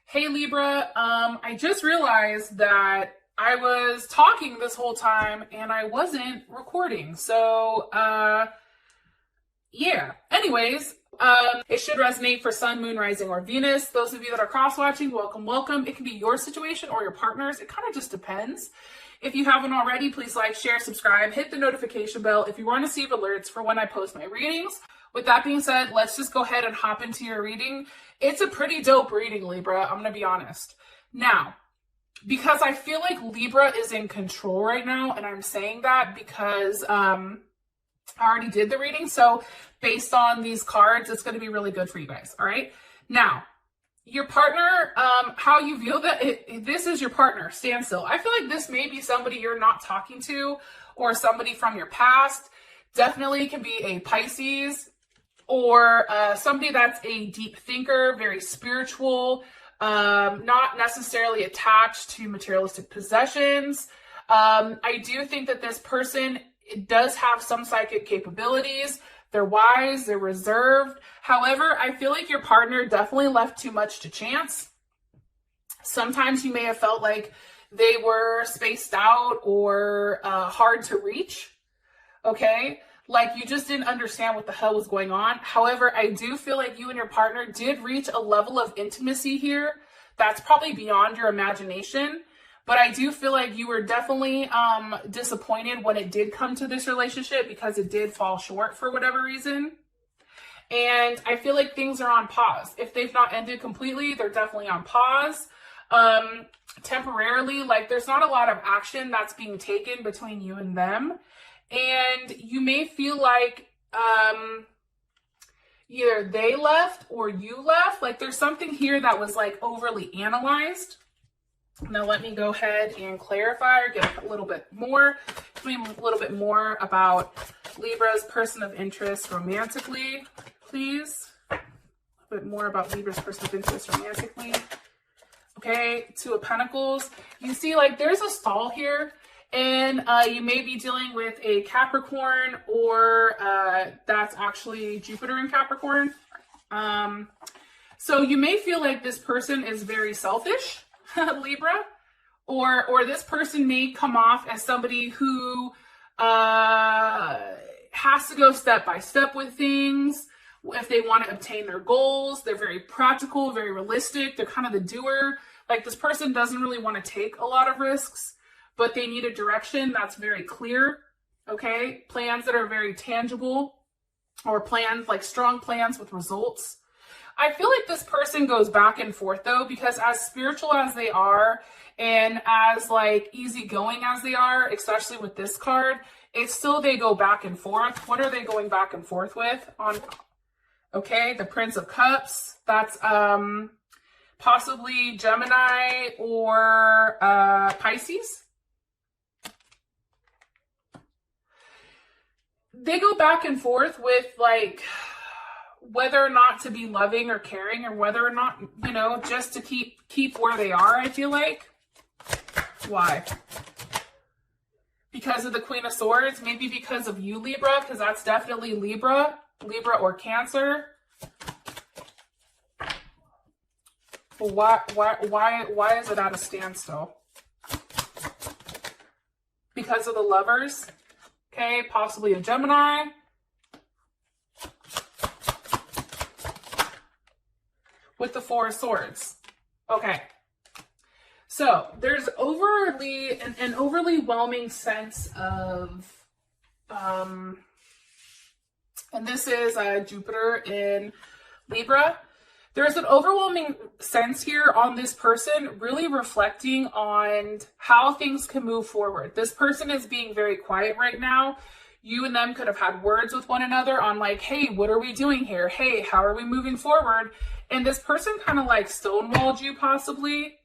Hey Libra, I just realized that I was talking this whole time and I wasn't recording. So, yeah. Anyways, it should resonate for Sun, Moon, Rising, or Venus. Those of you that are cross-watching, welcome, welcome. It can be your situation or your partner's. It kind of just depends. If you haven't already, please like, share, subscribe, hit the notification bell if you want to receive alerts for when I post my readings. With that being said, let's just go ahead and hop into your reading. It's a pretty dope reading, Libra. I'm going to be honest. Now, because I feel like Libra is in control right now, and I'm saying that because I already did the reading. So based on these cards, it's going to be really good for you guys. All right. Now, your partner, how you view that, this is your partner, standstill. I feel like this may be somebody you're not talking to or somebody from your past. Definitely can be a Pisces or somebody that's a deep thinker, very spiritual, not necessarily attached to materialistic possessions. I do think that this person does have some psychic capabilities. They're wise, they're reserved. However, I feel like your partner definitely left too much to chance. Sometimes you may have felt like they were spaced out or hard to reach, okay? Like you just didn't understand what the hell was going on. However, I do feel like you and your partner did reach a level of intimacy here that's probably beyond your imagination. But I do feel like you were definitely disappointed when it did come to this relationship because it did fall short for whatever reason. And I feel like things are on pause. If they've not ended completely, they're definitely on pause. Temporarily, like there's not a lot of action that's being taken between you and them. And you may feel like either they left or you left. Like there's something here that was like overly analyzed. Now let me go ahead and clarify or get a little bit more, about Libra's person of interest romantically, please. A bit more about Libra's person of interest romantically. Okay, Two of Pentacles. You see, like there's a stall here, and you may be dealing with a Capricorn, or that's actually Jupiter in Capricorn. So you may feel like this person is very selfish, Libra, or this person may come off as somebody who has to go step by step with things. If they want to obtain their goals, they're very practical, very realistic. They're kind of the doer. Like this person doesn't really want to take a lot of risks, but they need a direction that's very clear. Okay, plans that are very tangible, or plans like strong plans with results. I feel like this person goes back and forth though, because as spiritual as they are and as like easygoing as they are, especially with this card, it's still they go back and forth. What are they going back and forth with? On, okay, the Prince of Cups. That's possibly Gemini or Pisces. They go back and forth with like whether or not to be loving or caring, or whether or not, you know, just to keep where they are, I feel like. Why? Because of the Queen of Swords? Maybe because of you, Libra, because that's definitely Libra or Cancer. But why is it at a standstill? Because of the Lovers? Okay, possibly a Gemini. With the Four of Swords. Okay. So there's an overly whelming sense of, and this is Jupiter in Libra. There's an overwhelming sense here on this person really reflecting on how things can move forward. This person is being very quiet right now. You and them could have had words with one another on like, hey, what are we doing here? Hey, how are we moving forward? And this person kind of like stonewalled you possibly.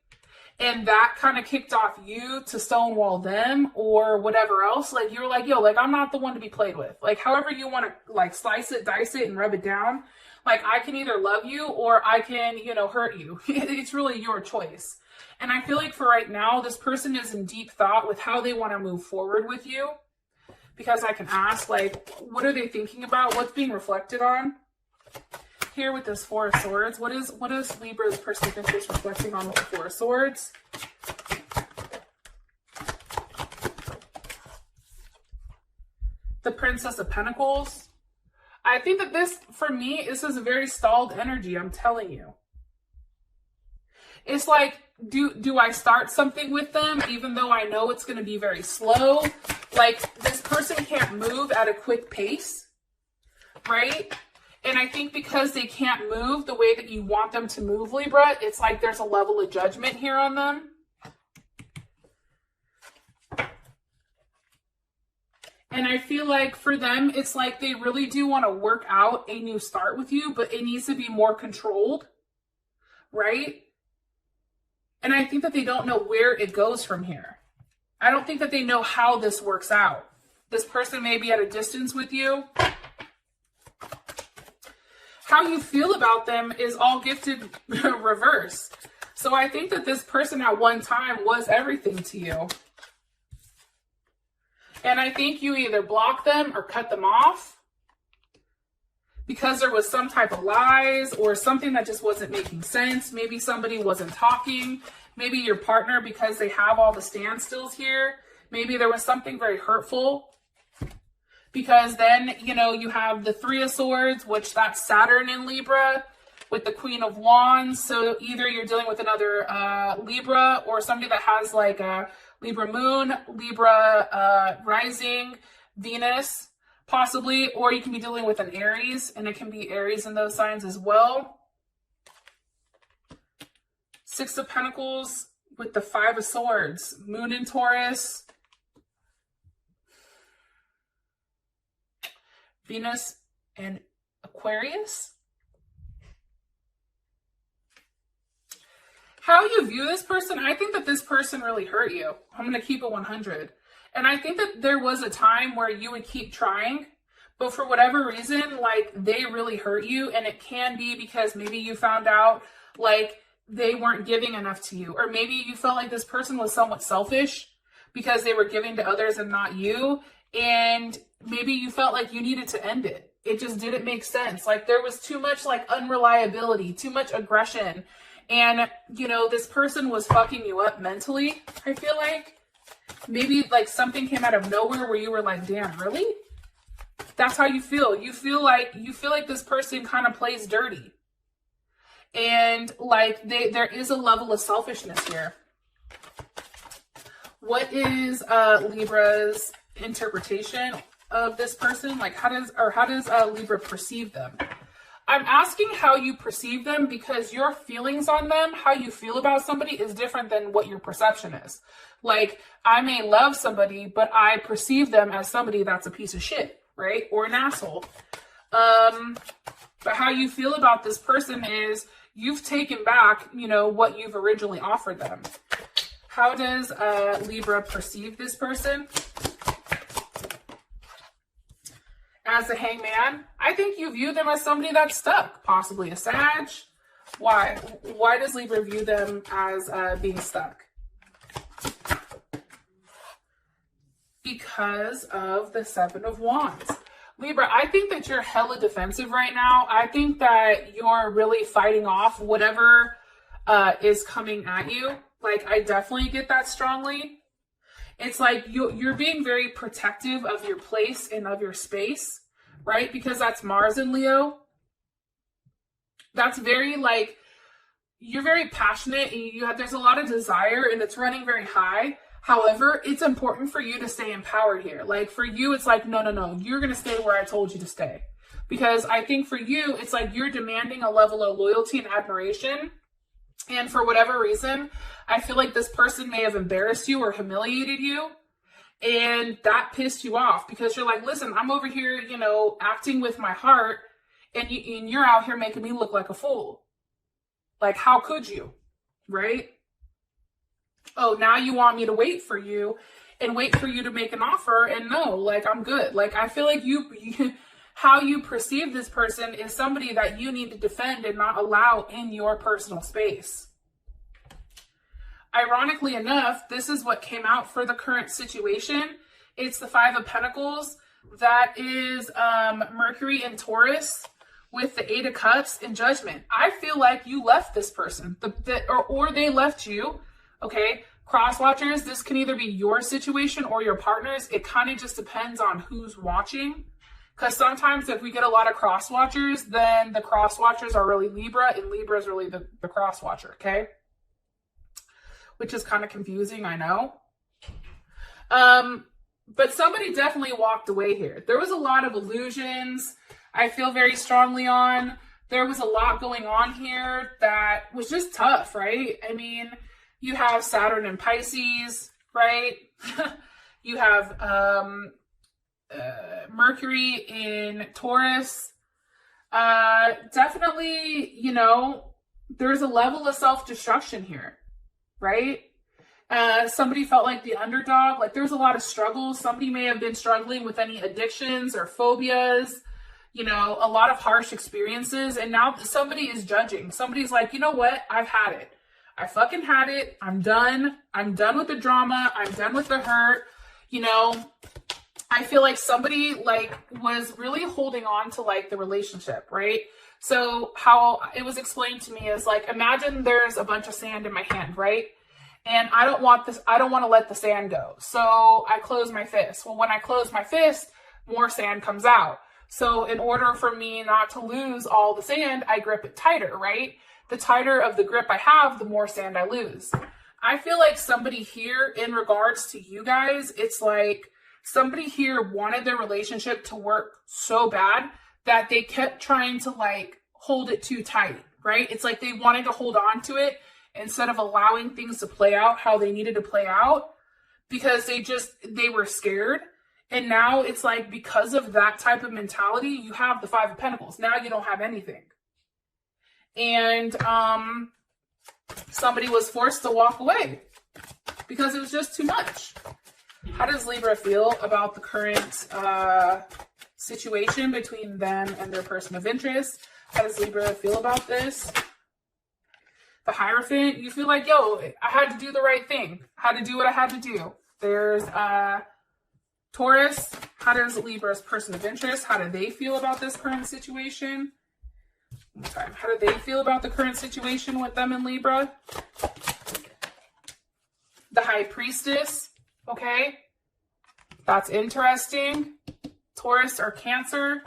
And that kind of kicked off you to stonewall them or whatever else. Like you were like, yo, like I'm not the one to be played with. Like however you want to like slice it, dice it, and rub it down. Like I can either love you or I can, you know, hurt you. It's really your choice. And I feel like for right now, this person is in deep thought with how they want to move forward with you. Because I can ask, like, what are they thinking about? What's being reflected on? here with this Four of Swords? What is Libra's personal interest reflecting on with the Four of Swords? The Princess of Pentacles. I think that this, for me, this is a very stalled energy, I'm telling you. It's like, do I start something with them even though I know it's going to be very slow? Like, this person can't move at a quick pace, right? And I think because they can't move the way that you want them to move, Libra, it's like there's a level of judgment here on them. And I feel like for them, it's like they really do want to work out a new start with you, but it needs to be more controlled, right? And I think that they don't know where it goes from here. I don't think that they know how this works out. This person may be at a distance with you. How you feel about them is all gifted reverse. So I think that this person at one time was everything to you. And I think you either block them or cut them off because there was some type of lies or something that just wasn't making sense. Maybe somebody wasn't talking. Maybe your partner, because they have all the standstills here, maybe there was something very hurtful. Because then, you know, you have the Three of Swords, which that's Saturn in Libra, with the Queen of Wands. So either you're dealing with another Libra or somebody that has like a Libra moon, Libra rising, Venus, possibly, or you can be dealing with an Aries, and it can be Aries in those signs as well. Six of Pentacles with the Five of Swords, Moon in Taurus, Venus and Aquarius. How you view this person, I think that this person really hurt you. I'm going to keep it 100. And I think that there was a time where you would keep trying, but for whatever reason, like, they really hurt you. And it can be because maybe you found out like they weren't giving enough to you, or maybe you felt like this person was somewhat selfish because they were giving to others and not you. And maybe you felt like you needed to end it. It just didn't make sense. Like, there was too much like unreliability, too much aggression. And, you know, this person was fucking you up mentally, I feel like. Maybe like something came out of nowhere where you were like, damn, really? That's how you feel. You feel like this person kind of plays dirty. And like there is a level of selfishness here. What is Libra's interpretation of this person? Like, how does Libra perceive them? I'm asking how you perceive them because your feelings on them, how you feel about somebody, is different than what your perception is. Like, I may love somebody, but I perceive them as somebody that's a piece of shit, right? Or an asshole. But how you feel about this person is you've taken back, you know, what you've originally offered them. How does Libra perceive this person? As a Hangman, I think you view them as somebody that's stuck, possibly a Sag. Why? Why does Libra view them as being stuck? Because of the Seven of Wands. Libra, I think that you're hella defensive right now. I think that you're really fighting off whatever is coming at you. Like, I definitely get that strongly. It's like you're being very protective of your place and of your space, right? Because that's Mars in Leo. That's very like, you're very passionate and there's a lot of desire and it's running very high. However, it's important for you to stay empowered here. Like, for you, it's like, no, you're going to stay where I told you to stay. Because I think for you, it's like you're demanding a level of loyalty and admiration. And for whatever reason, I feel like this person may have embarrassed you or humiliated you. And that pissed you off because you're like, listen, I'm over here, you know, acting with my heart. And you're out here making me look like a fool. Like, how could you? Right? Oh, now you want me to wait for you and wait for you to make an offer. And no, like, I'm good. Like, I feel like how you perceive this person is somebody that you need to defend and not allow in your personal space. Ironically enough, this is what came out for the current situation. It's the Five of Pentacles. That is Mercury in Taurus with the Eight of Cups and Judgment. I feel like you left this person, or they left you, okay? Cross watchers, this can either be your situation or your partner's. It kind of just depends on who's watching. Because sometimes if we get a lot of cross watchers, then the cross watchers are really Libra, and Libra is really the cross watcher, okay? Which is kind of confusing, I know. But somebody definitely walked away here. There was a lot of illusions I feel very strongly on. There was a lot going on here that was just tough, right? I mean, you have Saturn in Pisces, right? You have Mercury in Taurus. Definitely, you know, there's a level of self-destruction here, right? Somebody felt like the underdog. Like there's a lot of struggles. Somebody may have been struggling with any addictions or phobias, you know, a lot of harsh experiences. And now somebody is judging. Somebody's like, you know what? I've had it. I fucking had it. I'm done. I'm done with the drama. I'm done with the hurt. You know, I feel like somebody like was really holding on to like the relationship, right? So how it was explained to me is like, imagine there's a bunch of sand in my hand, right? And I don't want to let the sand go. So I close my fist. Well, when I close my fist, more sand comes out. So in order for me not to lose all the sand, I grip it tighter, right? The tighter of the grip I have, the more sand I lose. I feel like somebody here, in regards to you guys, it's like somebody here wanted their relationship to work so bad that they kept trying to like hold it too tight, right? It's like they wanted to hold on to it instead of allowing things to play out how they needed to play out, because they were scared. And now it's like, because of that type of mentality, you have the Five of Pentacles. Now you don't have anything. And somebody was forced to walk away because it was just too much. How does Libra feel about the current situation between them and their person of interest? How does Libra feel about this? The Hierophant, you feel like, yo, I had to do the right thing. I had to do what I had to do. There's Taurus. How does Libra's person of interest, how do they feel about this current situation? Okay. How do they feel about the current situation with them and Libra? The High Priestess. Okay. That's interesting. Taurus or Cancer.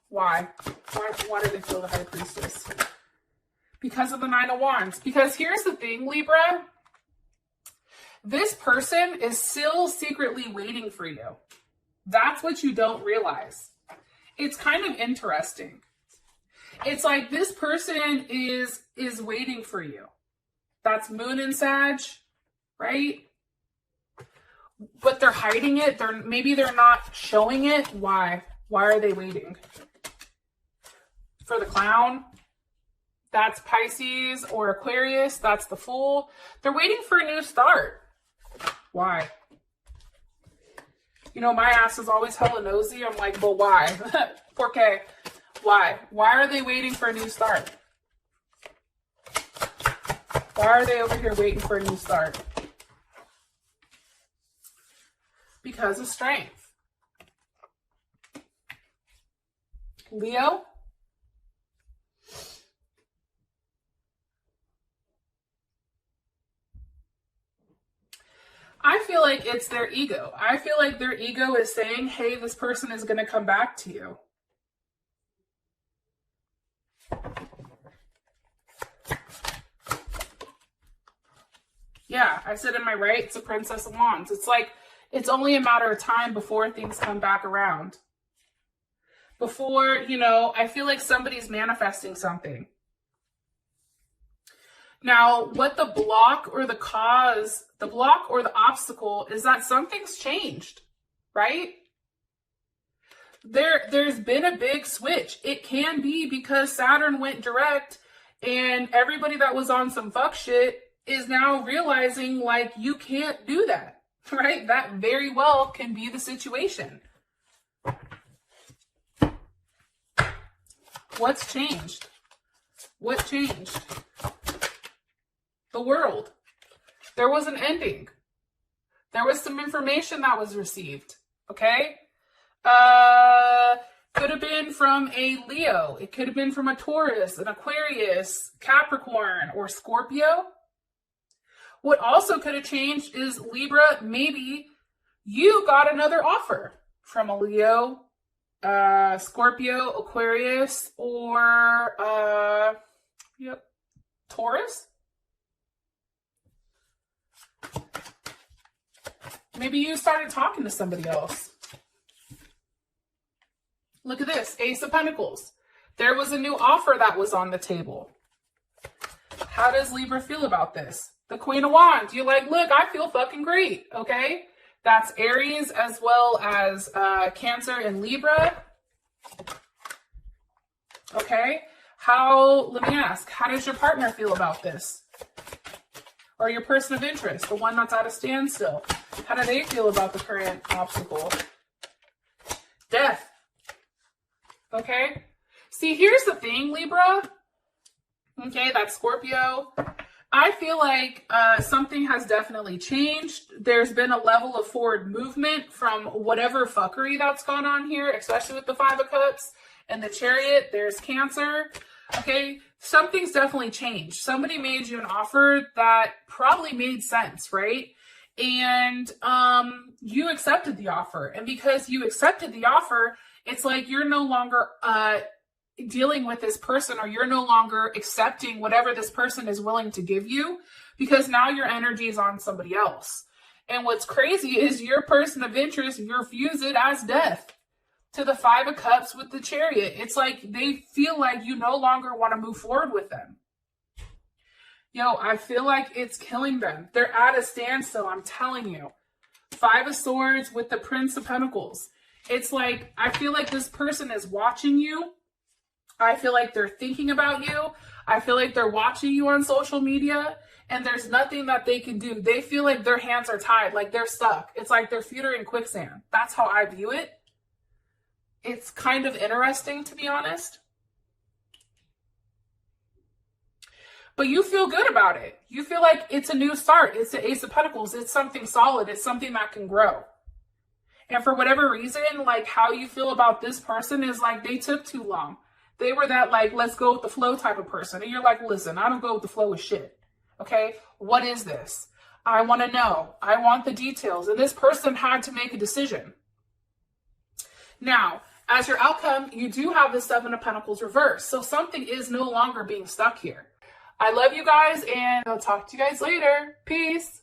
Why? Why do they feel the High Priestess? Because of the Nine of Wands. Because here's the thing, Libra. This person is still secretly waiting for you. That's what you don't realize. It's kind of interesting. It's like this person is waiting for you. That's Moon and Sag, right? But they're hiding it. Maybe they're not showing it. Why? Why are they waiting? For the Clown. That's Pisces or Aquarius. That's the Fool. They're waiting for a new start. Why? You know, my ass is always hella nosy. I'm like, but why? 4K. Why? Why are they waiting for a new start? Why are they over here waiting for a new start? Because of strength. Leo. I feel like it's their ego. I feel like their ego is saying, hey, this person is going to come back to you. Yeah, I said, am I right? It's a Princess of Wands. It's like, it's only a matter of time before things come back around. Before, you know, I feel like somebody's manifesting something. Now, what the block or the cause, the block or the obstacle is that something's changed, right? There's been a big switch. It can be because Saturn went direct and everybody that was on some fuck shit is now realizing like you can't do that, right? That very well can be the situation. What's changed? What changed? The world. There was an ending. There was some information that was received. Okay? Could have been from a Leo. It could have been from a Taurus, an Aquarius, Capricorn, or Scorpio. What also could have changed is Libra, maybe you got another offer from a Leo, Scorpio, Aquarius, or Taurus. Maybe you started talking to somebody else. Look at this, Ace of Pentacles. There was a new offer that was on the table. How does Libra feel about this? The Queen of Wands. You're like, look, I feel fucking great, okay? That's Aries as well as Cancer and Libra. Okay? Let me ask, how does your partner feel about this? Or your person of interest, the one that's at a standstill? How do they feel about the current obstacle? Death. Okay? See, here's the thing, Libra. Okay, that's Scorpio. I feel like something has definitely changed. There's been a level of forward movement from whatever fuckery that's gone on here, especially with the Five of Cups and the Chariot. There's Cancer. Okay, something's definitely changed. Somebody made you an offer that probably made sense, right? And you accepted the offer. And because you accepted the offer, it's like you're no longer dealing with this person, or you're no longer accepting whatever this person is willing to give you, because now your energy is on somebody else. And what's crazy is your person of interest, you refuse it as death to the Five of Cups with the Chariot. It's like they feel like you no longer want to move forward with them. Yo, I feel like it's killing them. They're at a standstill, I'm telling you. Five of Swords with the Prince of Pentacles. It's like, I feel like this person is watching you. I feel like they're thinking about you. I feel like they're watching you on social media, and there's nothing that they can do. They feel like their hands are tied, like they're stuck. It's like their feet are in quicksand. That's how I view it. It's kind of interesting, to be honest. But you feel good about it. You feel like it's a new start. It's the Ace of Pentacles. It's something solid. It's something that can grow. And for whatever reason, like how you feel about this person is like they took too long. They were that like, let's go with the flow type of person. And you're like, listen, I don't go with the flow with shit. Okay? What is this? I want to know. I want the details. And this person had to make a decision. Now, as your outcome, you do have the Seven of Pentacles reversed. So something is no longer being stuck here. I love you guys, and I'll talk to you guys later. Peace.